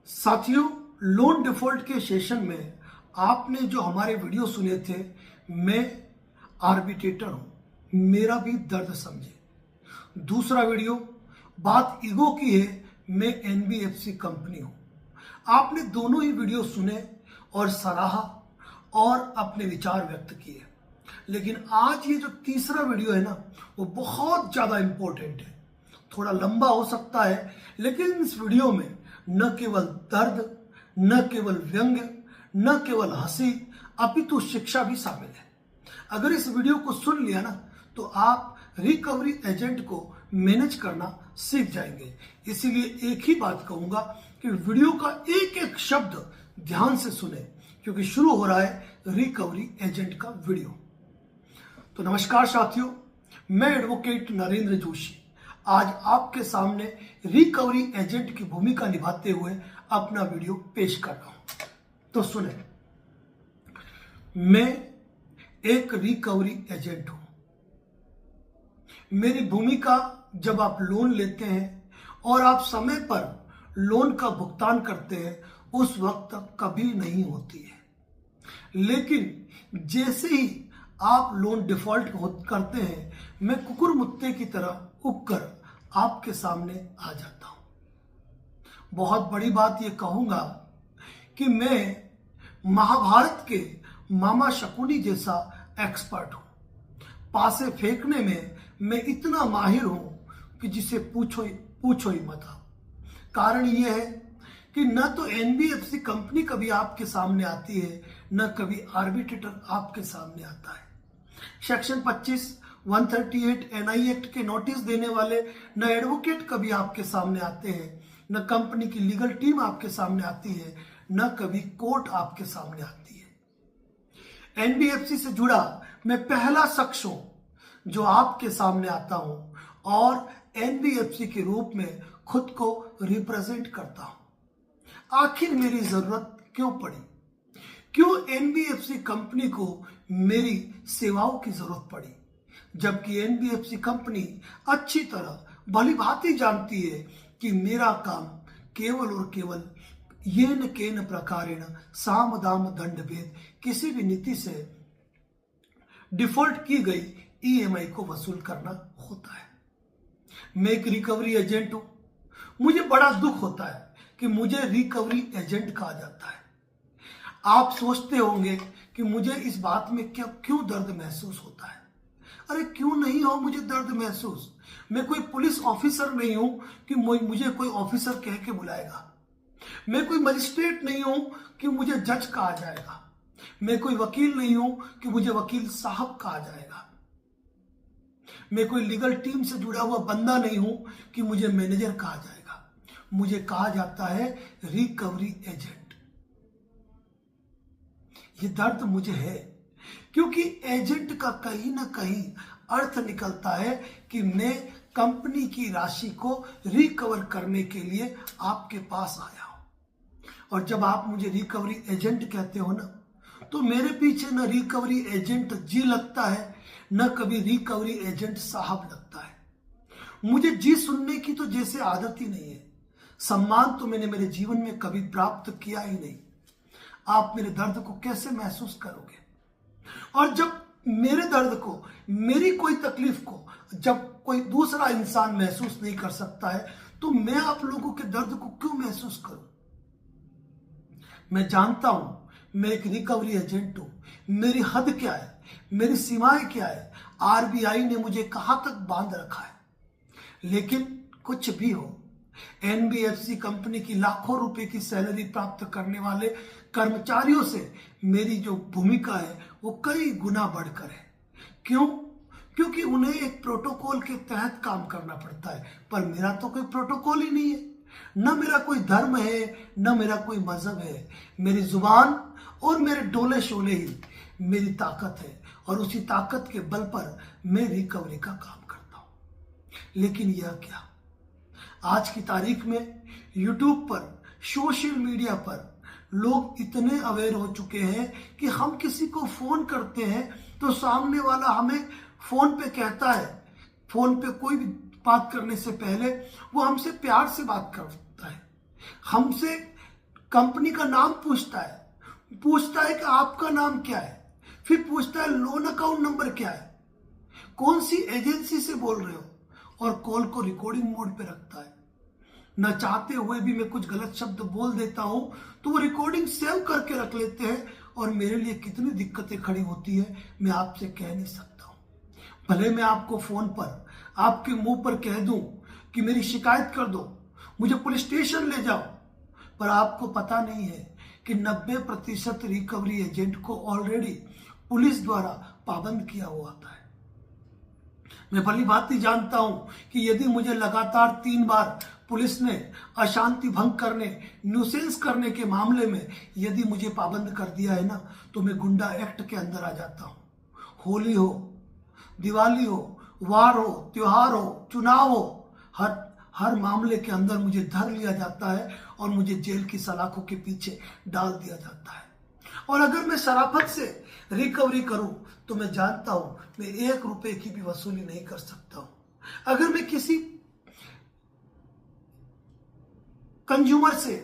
साथियों, loan default के session में आपने जो हमारे वीडियो सुने थे, मैं आर्बिट्रेटर हूं, मेरा भी दर्द समझे। दूसरा वीडियो बात ईगो की है, मैं एनबीएफसी कंपनी हूं। आपने दोनों ही वीडियो सुने और सराहा और अपने विचार व्यक्त किए। लेकिन आज ये जो तीसरा वीडियो है ना, वो बहुत ज्यादा इंपॉर्टेंट है। थोड़ा लंबा हो सकता है, लेकिन इस वीडियो में न केवल दर्द, न केवल व्यंग्य, न केवल हंसी, अपितु शिक्षा भी शामिल है। अगर इस वीडियो को सुन लिया ना, तो आप रिकवरी एजेंट को मैनेज करना सीख जाएंगे। इसीलिए एक ही बात कहूंगा कि वीडियो का एक एक शब्द ध्यान से सुने, क्योंकि शुरू हो रहा है रिकवरी एजेंट का वीडियो। तो नमस्कार साथियों, मैं एडवोकेट नरेंद्र जोशी आज आपके सामने रिकवरी एजेंट की भूमिका निभाते हुए अपना वीडियो पेश कर रहा हूं। तो सुने, मैं एक रिकवरी एजेंट हूं। मेरी भूमिका जब आप लोन लेते हैं और आप समय पर लोन का भुगतान करते हैं, उस वक्त कभी नहीं होती है। लेकिन जैसे ही आप लोन डिफॉल्ट करते हैं, मैं कुकुर मुत्ते की तरह उगकर आपके सामने आ जाता हूं। बहुत बड़ी बात यह कहूंगा कि मैं महाभारत के मामा शकुनी जैसा एक्सपर्ट हूं। पासे फेंकने में मैं इतना माहिर हूं कि जिसे पूछो ही मत। कारण यह है कि न तो एनबीएफसी कंपनी कभी आपके सामने आती है, न कभी आर्बिट्रेटर आपके सामने आता है। सेक्शन 25, 138 एनआई एक्ट के नोटिस देने वाले न एडवोकेट कभी आपके सामने आते हैं, न कंपनी की लीगल टीम आपके सामने आती है, न कभी कोर्ट आपके सामने आती है। एनबीएफसी से जुड़ा मैं पहला शख्स हूं जो आपके सामने आता हूं और एनबीएफसी के रूप में खुद को रिप्रेजेंट करता हूं। आखिर मेरी जरूरत क्यों पड़ी? क्यों एनबीएफसी कंपनी को मेरी सेवाओं की जरूरत पड़ी? जबकि एनबीएफसी कंपनी अच्छी तरह भली भांति जानती है कि मेरा काम केवल और केवल येन केन प्रकारेण साम दाम दंड भेद किसी भी नीति से डिफॉल्ट की गई ईएमआई को वसूल करना होता है। मैं एक रिकवरी एजेंट हूं। मुझे बड़ा दुख होता है कि मुझे रिकवरी एजेंट कहा जाता है। आप सोचते होंगे कि मुझे इस बात में क्यों दर्द महसूस होता है। अरे क्यों नहीं हो मुझे दर्द महसूस? मैं कोई पुलिस ऑफिसर नहीं हूं कि मुझे कोई ऑफिसर कह के बुलाएगा। मैं कोई मजिस्ट्रेट नहीं हूं कि मुझे जज कहा जाएगा। मैं कोई वकील नहीं हूं कि मुझे वकील साहब कहा जाएगा। मैं कोई लीगल टीम से जुड़ा हुआ बंदा नहीं हूं कि मुझे मैनेजर कहा जाएगा। मुझे कहा जाता है रिकवरी एजेंट। ये दर्द मुझे है, क्योंकि एजेंट का कहीं ना कहीं अर्थ निकलता है कि मैं कंपनी की राशि को रिकवर करने के लिए आपके पास आया हूं। और जब आप मुझे रिकवरी एजेंट कहते हो ना, तो मेरे पीछे न रिकवरी एजेंट जी लगता है, न कभी रिकवरी एजेंट साहब लगता है। मुझे जी सुनने की तो जैसे आदत ही नहीं है। सम्मान तो मैंने मेरे जीवन में कभी प्राप्त किया ही नहीं। आप मेरे दर्द को कैसे महसूस करोगे? और जब मेरे दर्द को, मेरी कोई तकलीफ को जब कोई दूसरा इंसान महसूस नहीं कर सकता है, तो मैं आप लोगों के दर्द को क्यों महसूस करूं? मैं जानता हूं मैं एक रिकवरी एजेंट हूं। मेरी हद क्या है, मेरी सीमाएं क्या है, आरबीआई ने मुझे कहां तक बांध रखा है। लेकिन कुछ भी हो, एनबीएफसी कंपनी की लाखों रुपए की सैलरी प्राप्त करने वाले कर्मचारियों से मेरी जो भूमिका है वो कई गुना बढ़कर है। क्यों? क्योंकि उन्हें एक प्रोटोकॉल के तहत काम करना पड़ता है। पर मेरा तो कोई प्रोटोकॉल ही नहीं है। न मेरा कोई धर्म है, न मेरा कोई मजहब है। मेरी जुबान और मेरे डोले शोले ही मेरी ताकत है, और उसी ताकत के बल पर मैं रिकवरी का काम करता हूं। लेकिन यह क्या, आज की तारीख में यूट्यूब पर, सोशल मीडिया पर लोग इतने अवेयर हो चुके हैं कि हम किसी को फोन करते हैं तो सामने वाला हमें फोन पे कहता है, फोन पे कोई भी बात करने से पहले वो हमसे प्यार से बात करता है, हमसे कंपनी का नाम पूछता है कि आपका नाम क्या है, फिर पूछता है लोन अकाउंट नंबर क्या है, कौन सी एजेंसी से बोल रहे हो, और कॉल को रिकॉर्डिंग मोड पे रखता है। न चाहते हुए भी मैं कुछ गलत शब्द बोल देता हूं तो वो रिकॉर्डिंग सेव करके रख लेते हैं, और मेरे लिए कितनी दिक्कतें खड़ी होती है मैं आपसे कह नहीं सकता हूं। भले मैं आपको फोन पर आपके मुंह पर कह दूं कि मेरी शिकायत कर दो, मुझे पुलिस स्टेशन ले जाओ, पर आपको पता नहीं है कि 90% रिकवरी एजेंट को ऑलरेडी पुलिस द्वारा पाबंद किया हुआ होता है। मैं भली भांति जानता हूं कि यदि मुझे लगातार 3 बार पुलिस ने अशांति भंग करने, न्यूसेंस करने के मामले में यदि मुझे पाबंद कर दिया है ना, तो मैं गुंडा एक्ट के अंदर आ जाता हूं। होली हो, दिवाली हो, वार हो, त्योहार हो, चुनाव हो, हर मामले के अंदर मुझे धर लिया जाता है और मुझे जेल की सलाखों के पीछे डाल दिया जाता है। और अगर मैं शराफत से रिकवरी करूं तो मैं जानता हूं मैं 1 रुपए की भी वसूली नहीं कर सकता हूं। अगर मैं किसी कंज्यूमर से,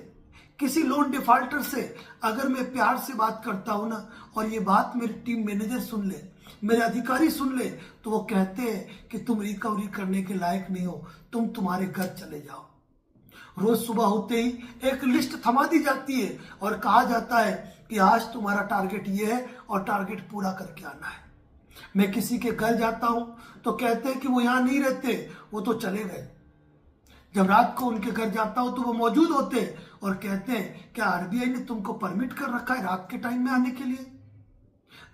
किसी लोन डिफॉल्टर से अगर मैं प्यार से बात करता हूं ना, और ये बात मेरी टीम मैनेजर सुन ले, मेरे अधिकारी सुन ले, तो वो कहते हैं कि तुम रिकवरी करने के लायक नहीं हो, तुम तुम्हारे घर चले जाओ। रोज सुबह होते ही एक लिस्ट थमा दी जाती है और कहा जाता है कि आज तुम्हारा टारगेट ये है और टारगेट पूरा करके आना है। मैं किसी के घर जाता हूं तो कहते हैं कि वो यहां नहीं रहते, वो तो चले गए। जब रात को उनके घर जाता हूं तो वो मौजूद होते और कहते हैं क्या आरबीआई ने तुमको परमिट कर रखा है रात के टाइम में आने के लिए?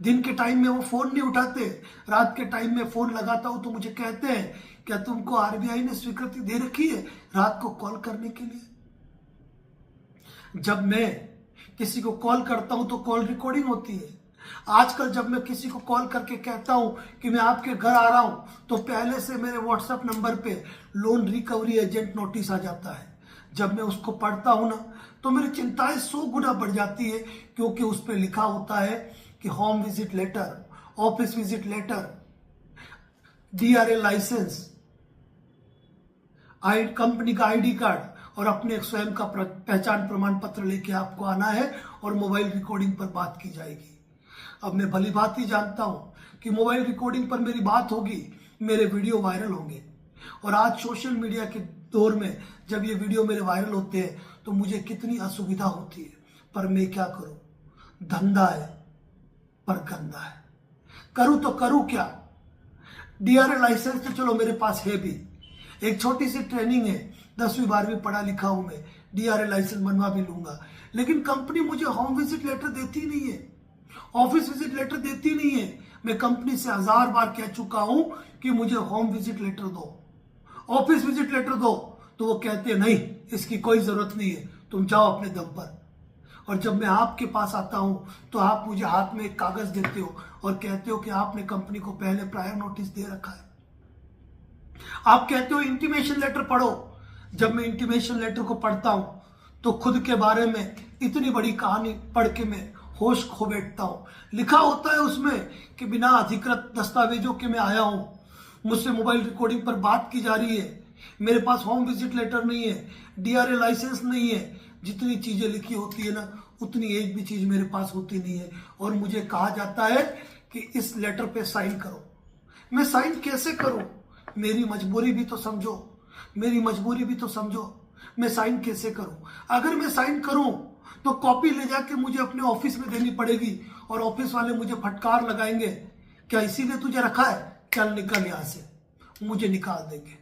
दिन के टाइम में वो फोन नहीं उठाते, रात के टाइम में फोन लगाता हूं तो मुझे कहते हैं क्या तुमको आरबीआई ने स्वीकृति दे रखी है रात को कॉल करने के लिए? जब मैं किसी को कॉल करता हूं तो कॉल रिकॉर्डिंग होती है। आजकल जब मैं किसी को कॉल करके कहता हूं कि मैं आपके घर आ रहा हूं तो पहले से मेरे व्हाट्सएप नंबर पे लोन रिकवरी एजेंट नोटिस आ जाता है। जब मैं उसको पढ़ता हूं ना तो मेरी चिंताएं 100 गुना बढ़ जाती है, क्योंकि उस पर लिखा होता है कि home visit letter, office visit letter, DRA licence, company का आईडी कार्ड और अपने स्वयं का पहचान प्रमाण पत्र लेके आपको आना है और मोबाइल रिकॉर्डिंग पर बात की जाएगी। अब मैं भली भांति जानता हूं कि मोबाइल रिकॉर्डिंग पर मेरी बात होगी, मेरे वीडियो वायरल होंगे, और आज सोशल मीडिया के दौर में जब ये वीडियो मेरे वायरल होते हैं तो मुझे कितनी असुविधा होती है, पर मैं क्या करूं? धंधा है पर गंदा है, करूं तो करूं क्या? डीआरए लाइसेंस तो चलो मेरे पास है भी, एक छोटी सी ट्रेनिंग है, 10वीं 12वीं पढ़ा लिखा हूं मैं, डीआरए लाइसेंस बनवा भी लूंगा, लेकिन कंपनी मुझे होम विजिट लेटर देती नहीं है, ऑफिस विजिट लेटर देती नहीं है। मैं कंपनी से 1000 बार कह चुका हूं कि मुझे होम विजिट लेटर दो, ऑफिस विजिट लेटर दो, तो वो कहते हैं नहीं, इसकी कोई जरूरत नहीं है, तुम जाओ अपने दम पर। और जब मैं आपके पास आता हूं तो आप मुझे हाथ में एक कागज देते हो और कहते हो कि आपने कंपनी को पहले प्रायर नोटिस दे रखा है। आप कहते हो इंटीमेशन लेटर पढ़ो। जब मैं इंटीमेशन लेटर को पढ़ता हूं तो खुद के बारे में इतनी बड़ी कहानी पढ़ के मैं होश खो बैठता हूं। लिखा होता है उसमें कि बिना अधिकृत दस्तावेजों के मैं आया हूं, मुझसे मोबाइल रिकॉर्डिंग पर बात की जा रही है, मेरे पास होम विजिट लेटर नहीं है, डीआरए लाइसेंस नहीं है। जितनी चीजें लिखी होती है ना, उतनी एक भी चीज मेरे पास होती नहीं है, और मुझे कहा जाता है कि इस लेटर पे साइन करो। मैं साइन कैसे करूं? मेरी मजबूरी भी तो समझो, मेरी मजबूरी भी तो समझो। मैं साइन कैसे करूं? अगर मैं साइन करूं तो कॉपी ले जाके मुझे अपने ऑफिस में देनी पड़ेगी और ऑफिस वाले मुझे फटकार लगाएंगे, क्या इसीलिए तुझे रखा है, चल निकल यहां से, मुझे निकाल देंगे।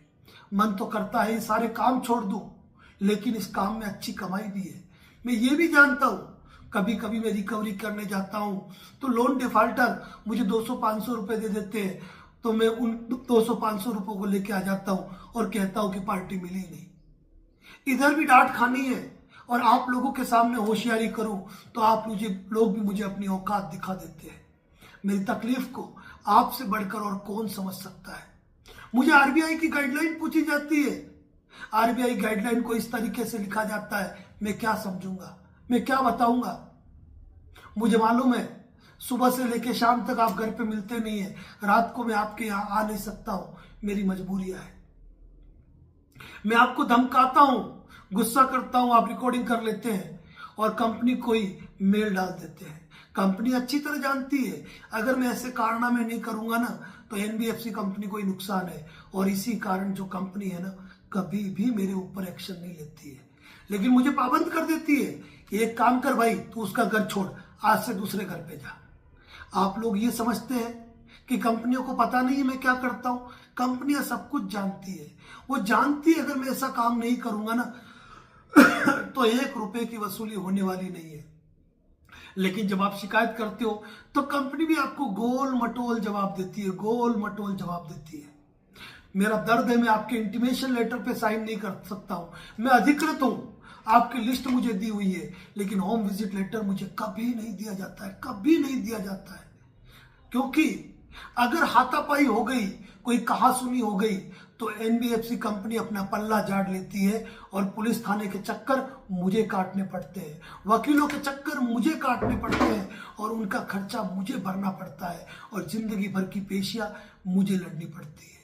मन तो करता है ये सारे काम छोड़ दूं, लेकिन इस काम में अच्छी कमाई भी है। मैं ये भी जानता हूं, कभी कभी मैं रिकवरी करने जाता हूं तो लोन डिफॉल्टर मुझे 200-500 रुपए दे देते हैं, तो मैं उन 200-500 रुपयों को लेके आ जाता हूं और कहता हूं कि पार्टी मिली नहीं। इधर भी डांट खानी है और आप लोगों के सामने होशियारी करूं तो आप लोग भी मुझे अपनी औकात दिखा देते हैं। मेरी तकलीफ को आपसे बढ़कर और कौन समझ सकता है? मुझे आरबीआई की गाइडलाइन पूछी जाती है, आरबीआई गाइडलाइन को इस तरीके से लिखा जाता है, मैं क्या समझूंगा, मैं क्या बताऊंगा? मुझे मालूम है सुबह से लेकर शाम तक आप घर पे मिलते नहीं है, रात को मैं आपके यहां आ नहीं सकता हूं, मेरी मजबूरियां है। मैं आपको धमकाता हूं, गुस्सा करता हूं, आप रिकॉर्डिंग कर लेते हैं और कंपनी कोई मेल डाल देते हैं। कंपनी अच्छी तरह जानती है अगर मैं ऐसे कारनामे नहीं करूंगा ना तो एनबीएफसी कंपनी को ही नुकसान है, और इसी कारण जो कंपनी है ना कभी भी मेरे ऊपर एक्शन नहीं लेती है, लेकिन मुझे पाबंद कर देती है कि एक काम कर भाई, तू उसका घर छोड़, आज से दूसरे घर पे जा। आप लोग ये समझते हैं कि कंपनियों को पता नहीं है मैं क्या करता हूं? कंपनियां सब कुछ जानती है। वो जानती है अगर मैं ऐसा काम नहीं करूंगा ना तो 1 रुपए की वसूली होने वाली नहीं है। लेकिन जब आप शिकायत करते हो तो कंपनी भी आपको गोल मटोल जवाब देती है, गोल मटोल जवाब देती है। मेरा दर्द है, मैं आपके इंटीमेशन लेटर पे साइन नहीं कर सकता हूं, मैं अधिकृत हूं, आपकी लिस्ट मुझे दी हुई है, लेकिन होम विजिट लेटर मुझे कभी नहीं दिया जाता है, कभी नहीं दिया जाता है। क्योंकि अगर हाथापाई हो गई, कोई कहासुनी हो गई, तो एनबीएफसी कंपनी अपना पल्ला झाड़ लेती है और पुलिस थाने के चक्कर मुझे काटने पड़ते हैं, वकीलों के चक्कर मुझे काटने पड़ते हैं, और उनका खर्चा मुझे भरना पड़ता है, और जिंदगी भर की पेशियां मुझे लड़नी पड़ती है।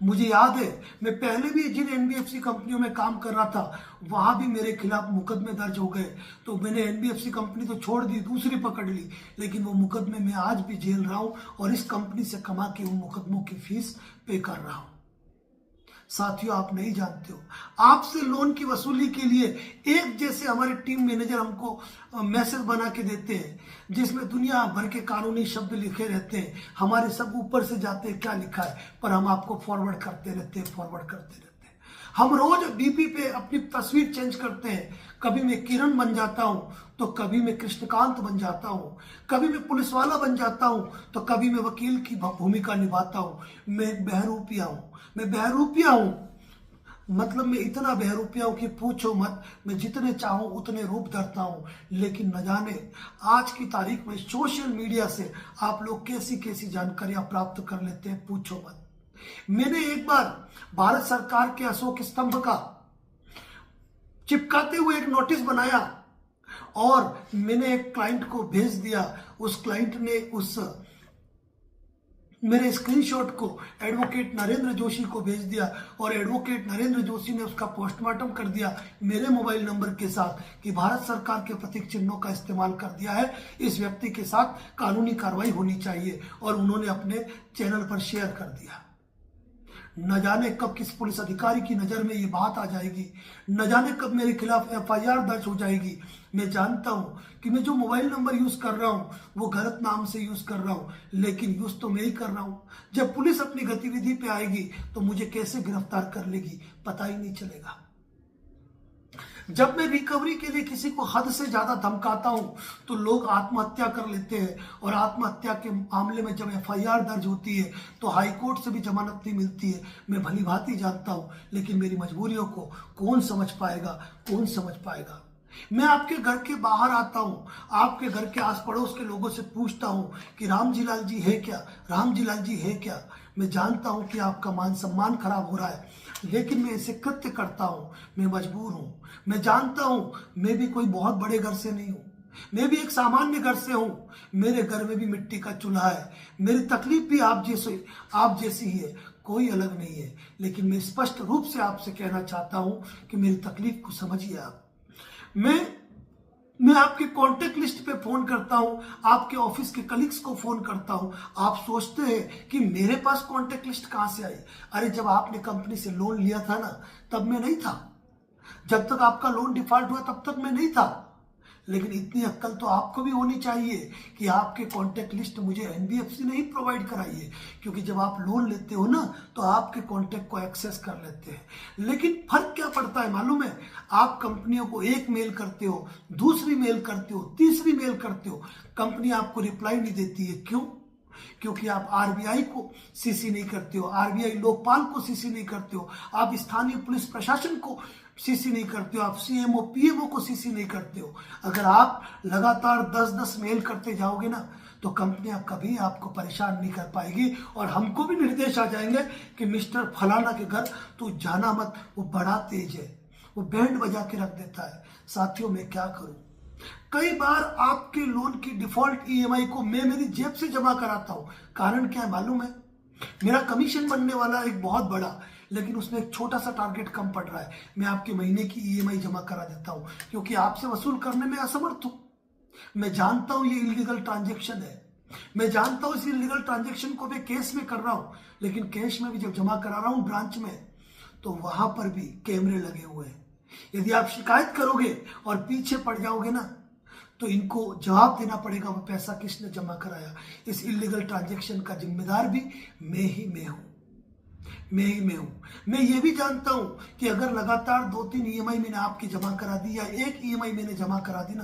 मुझे याद है मैं पहले भी जिन एनबीएफसी कंपनियों में काम कर रहा था वहां भी मेरे खिलाफ मुकदमे दर्ज हो गए, तो मैंने एनबीएफसी कंपनी तो छोड़ दी, दूसरी पकड़ ली, लेकिन वो मुकदमे मैं आज भी झेल रहा हूं और इस कंपनी से कमा के उन मुकदमों की फीस पे कर रहा हूं। साथियों, आप नहीं जानते हो, आपसे लोन की वसूली के लिए एक जैसे हमारे टीम मैनेजर हमको मैसेज बना के देते हैं जिसमें दुनिया भर के कानूनी शब्द लिखे रहते हैं, हमारे सब ऊपर से जाते हैं क्या लिखा है, पर हम आपको फॉरवर्ड करते रहते हैं, फॉरवर्ड करते रहते हैं। हम रोज डीपी पे अपनी तस्वीर चेंज करते हैं, कभी मैं किरण बन जाता हूं तो कभी मैं कृष्णकांत बन जाता हूं, कभी मैं पुलिस वाला बन जाता हूं तो कभी मैं वकील की भूमिका निभाता हूं। मैं बहरूपिया हूं, मैं बहरूपिया हूं, मतलब मैं इतना बहरूपिया हूं कि पूछो मत। मैं जितने चाहूं उतने रूप धरता हूं, लेकिन न जाने आज की तारीख में सोशल मीडिया से आप लोग कैसी कैसी जानकारियां प्राप्त कर लेते हैं, पूछो मत। मैंने एक बार भारत सरकार के अशोक स्तंभ का चिपकाते हुए एक नोटिस बनाया और मैंने एक क्लाइंट को भेज दिया। उस क्लाइंट ने उस मेरे स्क्रीनशॉट को एडवोकेट नरेंद्र जोशी को भेज दिया और एडवोकेट नरेंद्र जोशी ने उसका पोस्टमार्टम कर दिया मेरे मोबाइल नंबर के साथ कि भारत सरकार के प्रतीक चिन्हों का इस्तेमाल कर दिया है, इस व्यक्ति के साथ कानूनी कार्रवाई होनी चाहिए, और उन्होंने अपने चैनल पर शेयर कर दिया। न जाने कब किस पुलिस अधिकारी की नजर में ये बात आ जाएगी, न जाने कब मेरे खिलाफ एफआईआर दर्ज हो जाएगी। मैं जानता हूं कि मैं जो मोबाइल नंबर यूज कर रहा हूं वो गलत नाम से यूज कर रहा हूं, लेकिन यूज तो मैं ही कर रहा हूं। जब पुलिस अपनी गतिविधि पे आएगी तो मुझे कैसे गिरफ्तार कर लेगी पता ही नहीं चलेगा। जब मैं रिकवरी के लिए किसी को हद से ज्यादा धमकाता हूं तो लोग आत्महत्या कर लेते हैं, और आत्महत्या के मामले में जब एफआईआर दर्ज होती है तो हाईकोर्ट से भी जमानत नहीं मिलती है। मैं भली भांति जानता हूं, लेकिन मेरी मजबूरियों को कौन समझ पाएगा, कौन समझ पाएगा। मैं आपके घर के बाहर आता हूं, आपके घर के आस पड़ोस के लोगों से पूछता हूं कि रामजी लाल जी है क्या, रामजी लाल जी है क्या। मैं जानता हूं कि आपका मान सम्मान खराब हो रहा है, लेकिन मैं इसे कृत्य करता हूं, मैं मजबूर हूं। मैं जानता हूं मैं भी कोई बहुत बड़े घर से नहीं हूं, मैं भी एक सामान्य घर से हूं। मेरे घर में भी मिट्टी का चूल्हा है, मेरी तकलीफ भी आप जैसी ही है, कोई अलग नहीं है। लेकिन मैं स्पष्ट रूप से आपसे कहना चाहता हूं कि मेरी तकलीफ को समझिए आप। मैं आपके कांटेक्ट लिस्ट पे फोन करता हूं, आपके ऑफिस के कलीग्स को फोन करता हूं। आप सोचते हैं कि मेरे पास कांटेक्ट लिस्ट कहां से आई? अरे जब आपने कंपनी से लोन लिया था ना, तब मैं नहीं था। जब तक आपका लोन डिफॉल्ट हुआ तब तक मैं नहीं था। लेकिन इतनी अक्ल तो आपको भी होनी चाहिए कि आपके कांटेक्ट लिस्ट मुझे एनबीएफसी ने ही प्रोवाइड कराई है, क्योंकि जब आप लोन लेते हो ना तो आपके कांटेक्ट को एक्सेस कर लेते हैं। लेकिन फर्क क्या पड़ता है मालूम है? आप कंपनियों को एक मेल करते हो, दूसरी मेल करते हो, तीसरी मेल करते हो, कंपनी आपको रिप्लाई नहीं देती है। क्यों? क्योंकि आप आरबीआई को सीसी नहीं करते हो, आरबीआई लोकपाल को सीसी नहीं करते हो, आप स्थानीय पुलिस प्रशासन को सीसी नहीं करते हो, आप सीएमओ पीएमओ को सीसी नहीं करते हो। अगर आप लगातार 10-10 मेल करते जाओगे ना तो कंपनियां कभी आपको परेशान नहीं कर पाएगी, और हमको भी निर्देश आ जाएंगे कि मिस्टर फलाना के घर तू जाना मत, वो बड़ा तेज है, वो बैंड बजा के रख देता है। साथियों, मैं क्या करूं? कई बार आपके लोन की डिफॉल्ट ईएमआई को मैं मेरी जेब से जमा कराता हूं। कारण क्या है मालूम है? मेरा कमीशन बनने वाला एक बहुत बड़ा, लेकिन उसमें एक छोटा सा टारगेट कम पड़ रहा है, मैं आपके महीने की ईएमआई जमा करा देता हूं, क्योंकि आपसे वसूल करने में असमर्थ हूं। मैं जानता हूं ये इलीगल ट्रांजेक्शन है, मैं जानता हूं इस इलीगल ट्रांजेक्शन को मैं कैश में कर रहा हूं, लेकिन कैश में भी जब जमा करा रहा हूं ब्रांच में, तो वहां पर भी कैमरे लगे हुए हैं। यदि आप शिकायत करोगे और पीछे पड़ जाओगे ना, तो इनको जवाब देना पड़ेगा वो पैसा किसने जमा कराया। इस इलीगल ट्रांजैक्शन का जिम्मेदार भी मैं ही हूं। मैं ये भी जानता हूं कि अगर लगातार 2-3 ईएमआई मैंने आपकी जमा करा दी या एक ईएमआई मैंने जमा करा दी ना,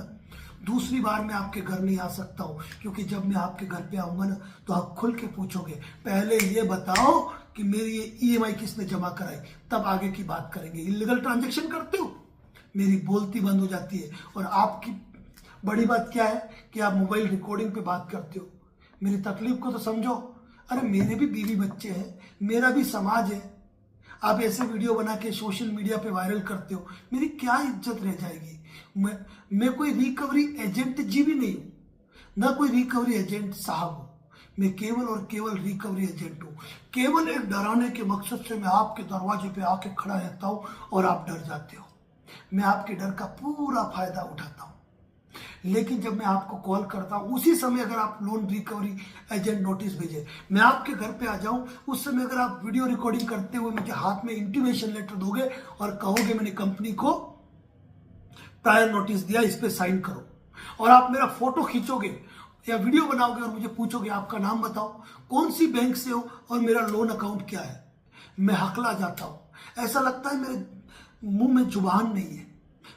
दूसरी बार मैं आपके घर नहीं आ सकता हूं, क्योंकि जब मैं आपके घर पे आऊंगा ना, तो आप खुल के पूछोगे पहले ये बताओ कि मेरी ये ईएमआई किसने जमा कराई, तब आगे की बात करेंगे। इलीगल ट्रांजैक्शन करते हो, मेरी बोलती बंद हो जाती है। और आपकी बड़ी बात क्या है कि आप मोबाइल रिकॉर्डिंग पे बात करते हो। मेरी तकलीफ को तो समझो। अरे मेरे भी बीवी बच्चे हैं, मेरा भी समाज है। आप ऐसे वीडियो बना के सोशल मीडिया पे वायरल करते हो, मेरी क्या इज्जत रह जाएगी। मैं कोई रिकवरी एजेंट जी भी नहीं हूं, ना कोई रिकवरी एजेंट साहब हूं। मैं केवल और केवल रिकवरी एजेंट हूं। केवल एक डराने के मकसद से मैं आपके दरवाजे पे आके खड़ा रहता हूं और आप डर जाते हो। मैं आपके डर का पूरा फायदा उठाता हूं, लेकिन जब मैं आपको कॉल करता हूं उसी समय अगर आप लोन रिकवरी एजेंट नोटिस भेजे, मैं आपके घर पे आ जाऊं, उस समय अगर आप वीडियो रिकॉर्डिंग करते हुए मुझे हाथ में इंटीमेशन लेटर दोगे और कहोगे मैंने कंपनी को प्रायर नोटिस दिया, इस पे साइन करो, और आप मेरा फोटो खींचोगे या वीडियो बनाओगे और मुझे पूछोगे आपका नाम बताओ, कौन सी बैंक से हो और मेरा लोन अकाउंट क्या है, मैं हकला जाता हूं। ऐसा लगता है मेरे मुंह में जुबान नहीं है,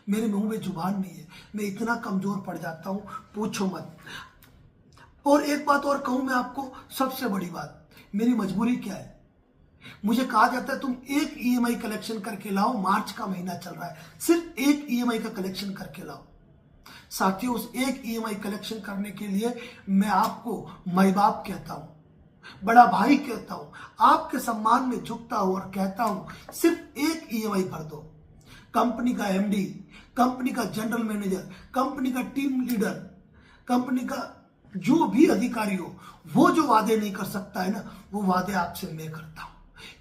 मेरे मुंह में जुबान नहीं है, मैं इतना कमजोर पड़ जाता हूं, पूछो मत। और एक बात और कहूं मैं आपको, सबसे बड़ी बात, मेरी मजबूरी क्या है। मुझे कहा जाता है तुम एक ईएमआई कलेक्शन करके लाओ, मार्च का महीना चल रहा है, सिर्फ एक ईएमआई का कलेक्शन करके लाओ। साथियों, उस एक ईएमआई कलेक्शन करने के लिए मैं आपको माई बाप कहता हूं, बड़ा भाई कहता हूं, आपके सम्मान में झुकता हूं और कहता हूं सिर्फ एक ईएमआई भर दो। कंपनी का एमडी, कंपनी का जनरल मैनेजर, कंपनी का टीम लीडर, कंपनी का जो भी अधिकारी हो, वो जो वादे नहीं कर सकता है ना, वो वादे आपसे मैं करता हूं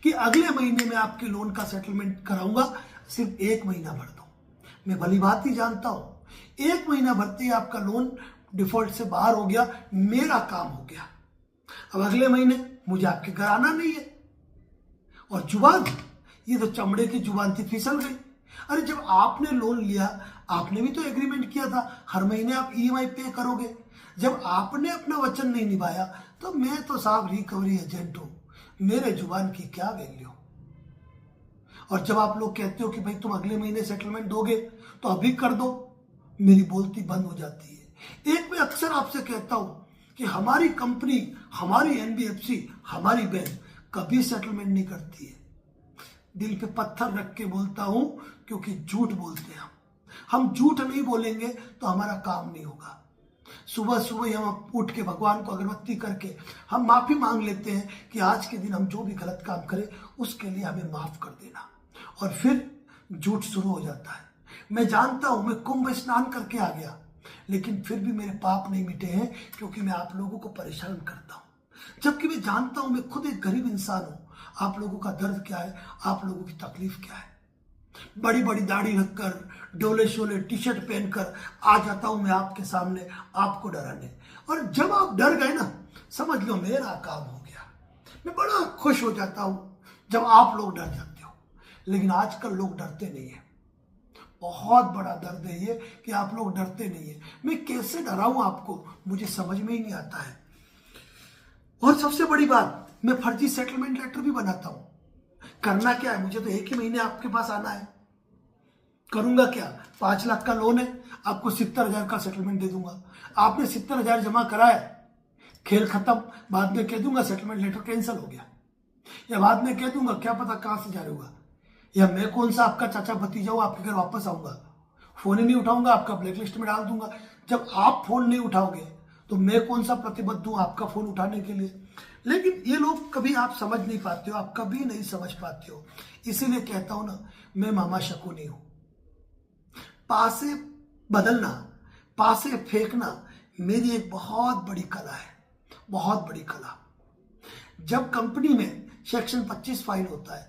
कि अगले महीने में आपके लोन का सेटलमेंट कराऊंगा, सिर्फ एक महीना भर दो। मैं भली बात ही जानता हूं, एक महीना भरते ही आपका लोन डिफॉल्ट से बाहर हो गया, मेरा काम हो गया। अब अगले महीने मुझे आपके घर आना नहीं है। और जुबान, ये तो चमड़े की जुबान थी, फिसल गई। अरे जब आपने लोन लिया, आपने भी तो एग्रीमेंट किया था हर महीने आप ईएमआई पे करोगे। जब आपने अपना वचन नहीं निभाया, तो मैं तो साहब रिकवरी एजेंट हूं, मेरे जुबान की क्या वैल्यू। और जब आप लोग कहते हो कि भाई तुम अगले महीने सेटलमेंट दोगे, तो अभी कर दो, मेरी बोलती बंद हो जाती है। एक मैं अक्सर आपसे कहता हूं कि हमारी कंपनी, हमारी एनबीएफसी, हमारी बैंक कभी सेटलमेंट नहीं करती है। दिल पे पत्थर रख के बोलता हूं, क्योंकि झूठ बोलते हैं हम झूठ नहीं बोलेंगे तो हमारा काम नहीं होगा। सुबह सुबह हम उठ के भगवान को अगरबत्ती करके हम माफी मांग लेते हैं कि आज के दिन हम जो भी गलत काम करें उसके लिए हमें माफ कर देना, और फिर झूठ शुरू हो जाता है। मैं जानता हूं मैं कुंभ स्नान करके आ गया, लेकिन फिर भी मेरे पाप नहीं मिटे हैं, क्योंकि मैं आप लोगों को परेशान करता हूं। जबकि मैं जानता हूं मैं खुद एक गरीब इंसान हूं, आप लोगों का दर्द क्या है, आप लोगों की तकलीफ क्या है। बड़ी बड़ी दाढ़ी रखकर, डोले शोले टी शर्ट पहनकर आ जाता हूं मैं आपके सामने, आपको डराने। और जब आप डर गए ना, समझ लो मेरा काम हो गया। मैं बड़ा खुश हो जाता हूं जब आप लोग डर जाते हो, लेकिन आजकल लोग डरते नहीं है। बहुत बड़ा दर्द है ये कि आप लोग डरते नहीं है। मैं कैसे डराऊं आपको, मुझे समझ में ही नहीं आता है। और सबसे बड़ी बात, मैं फर्जी सेटलमेंट लेटर भी बनाता हूं। करना क्या है, मुझे तो एक ही महीने आपके पास आना है। करूंगा क्या, 5 लाख का लोन है, आपको 70,000 का सेटलमेंट दे दूंगा। आपने 70,000 जमा कराया, खेल खत्म। बाद में कह दूंगा सेटलमेंट लेटर कैंसिल हो गया, या बाद में कह दूंगा क्या पता कहां से जारी होगा, या मैं कौन सा आपका चाचा भतीजा हूं, आपके घर वापस आऊंगा, फोन ही नहीं उठाऊंगा, आपका ब्लैकलिस्ट में डाल दूंगा। जब आप फोन नहीं उठाओगे तो मैं कौन सा प्रतिबद्ध हूं आपका फोन उठाने के लिए। लेकिन ये लोग कभी आप समझ नहीं पाते हो, आप कभी नहीं समझ पाते हो। इसीलिए कहता हूं ना, मैं मामा शकुनी हूं। पासे बदलना, पासे फेंकना मेरी एक बहुत बड़ी कला है, बहुत बड़ी कला। जब कंपनी में सेक्शन 25 फाइल होता है,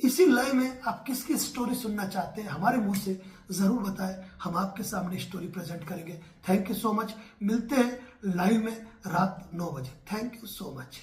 इसी लय में आप किसकी स्टोरी सुनना चाहते हैं हमारे मुंह से जरूर बताएं, हम आपके सामने स्टोरी प्रेजेंट करेंगे। Thank you so much. मिलते हैं लाइव में रात 9 बजे। Thank you so much.